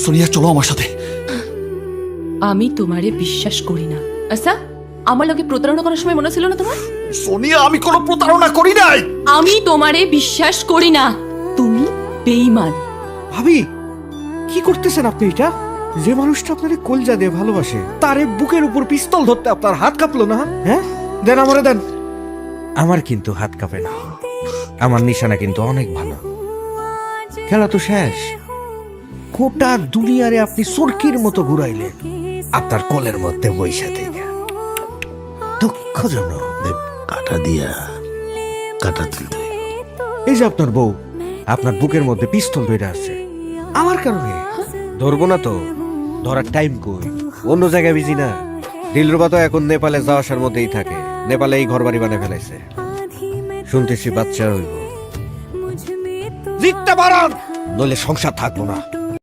সোনিয়া চলো আমার সাথে। আমি তোমারে বিশ্বাস করি না। আচ্ছা, আমার লগে প্রতারণা করার সময় মনে ছিল না তোমার? সোনিয়া আমি কোনো প্রতারণা করি নাই। আমি তোমারে বিশ্বাস করি না, তুমি বেঈমান। ভাবি কি করতেছেন আপনি? এটা যে মানুষটা আপনারে কলজা দিয়ে ভালোবাসে তারে বুকের উপর পিস্তল ধরতে আপনার হাত কাঁপলো না? হ্যাঁ, দেন আমারে দেন। আমার কিন্তু হাত কাঁপে না, আমার নিশানা কিন্তু অনেক ভালো। খেলা তো শেষ, গোটা দুনিয়ারে আপনি সরকির মতো ঘুরাইলে আপনার কোলের মধ্যে বৈশা থেকে দুঃখজনক। কাটা দিয়া কাটা তুলতে এই যে আপনার বউ আপনার বুকের মধ্যে পিস্তল ধরে আছে আমার কারণে। ধরবো না তো, ধরার টাইম কই? অন্য জায়গায় বিজি না। দিলরুবা তো এখন নেপালে যাওয়া আসার মধ্যেই থাকে, নেপালে এই ঘর বাড়ি বানিয়ে ফেলাইছে। শুনতেছি বাচ্চা হইব। জিততে পারান নইলে সংসার থাকবো না।